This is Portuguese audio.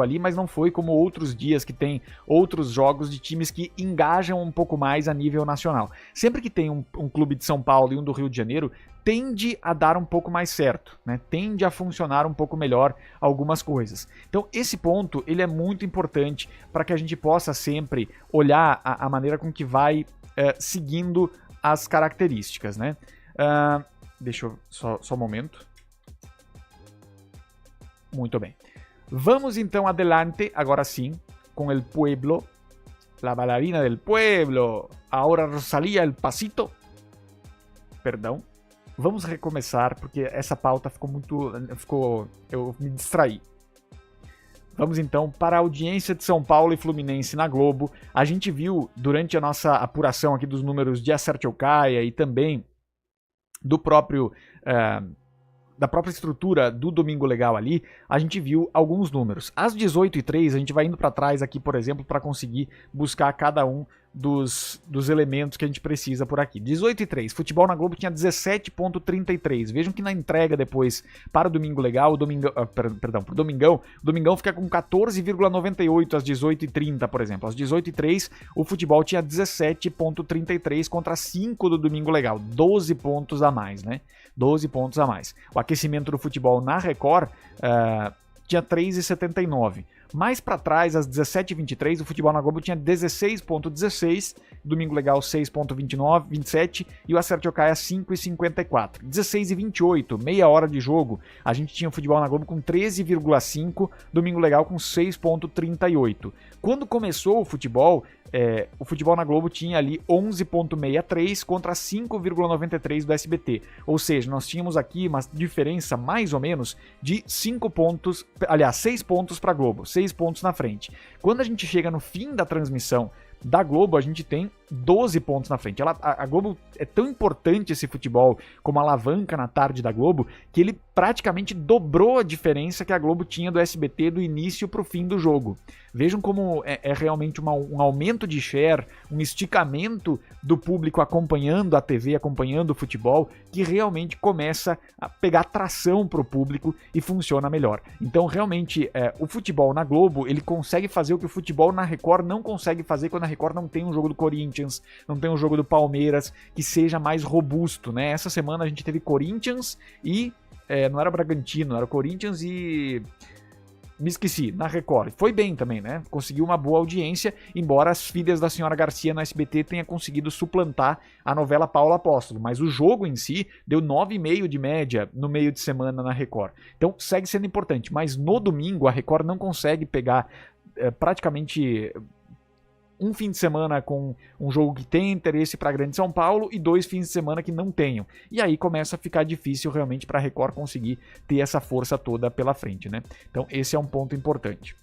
ali, mas não foi como outros dias que tem outros jogos de times que engajam um pouco mais a nível nacional. Sempre que tem um clube de São Paulo e um do Rio de Janeiro, tende a dar um pouco mais certo, né? Tende a funcionar um pouco melhor algumas coisas. Então esse ponto ele é muito importante para que a gente possa sempre olhar a maneira com que vai seguindo as características, né? Deixa eu só um momento. Muito bem. Vamos então adelante, agora sim, com el pueblo, la bailarina del pueblo, ahora Rosalía el pasito. Perdão. Vamos recomeçar, porque essa pauta eu me distraí. Vamos então para a audiência de São Paulo e Fluminense na Globo. A gente viu, durante a nossa apuração aqui dos números de Acerte ou Caia e também do próprio... da própria estrutura do Domingo Legal ali, a gente viu alguns números. Às 18h03, a gente vai indo para trás aqui, por exemplo, para conseguir buscar cada um dos elementos que a gente precisa por aqui. 18h03, futebol na Globo tinha 17,33. Vejam que na entrega depois para o Domingo Legal, o Domingão fica com 14,98 às 18h30, por exemplo. Às 18h03, o futebol tinha 17,33 contra 5 do Domingo Legal. 12 pontos a mais, né? 12 pontos a mais. O aquecimento do futebol na Record tinha 3,79. Mais para trás, às 17h23, o futebol na Globo tinha 16,16, Domingo Legal 6,27 e o Acerte ou Caia 5,54. 16h28, meia hora de jogo, a gente tinha o futebol na Globo com 13,5, Domingo Legal com 6,38. Quando começou o futebol na Globo tinha ali 11,63 contra 5,93 do SBT. Ou seja, nós tínhamos aqui uma diferença mais ou menos de 5 pontos, aliás, 6 pontos para a Globo, 6 pontos na frente. Quando a gente chega no fim da transmissão da Globo, a gente tem 12 pontos na frente. A Globo é tão importante esse futebol como alavanca na tarde da Globo, que ele praticamente dobrou a diferença que a Globo tinha do SBT do início para o fim do jogo. Vejam como é realmente um aumento de share, um esticamento do público acompanhando a TV, acompanhando o futebol, que realmente começa a pegar tração para o público e funciona melhor. Então, realmente, o futebol na Globo, ele consegue fazer o que o futebol na Record não consegue fazer quando a Record não tem um jogo do Corinthians, não tem um jogo do Palmeiras, que seja mais robusto, né? Essa semana a gente teve Corinthians e... não era Bragantino, era Corinthians e... me esqueci, na Record. Foi bem também, né? Conseguiu uma boa audiência, embora As Filhas da Senhora Garcia no SBT tenha conseguido suplantar a novela Paulo Apóstolo, mas o jogo em si deu 9,5 de média no meio de semana na Record. Então segue sendo importante, mas no domingo a Record não consegue pegar praticamente... um fim de semana com um jogo que tem interesse para a Grande São Paulo e 2 fins de semana que não tenham. E aí começa a ficar difícil realmente para a Record conseguir ter essa força toda pela frente, né? Então esse é um ponto importante.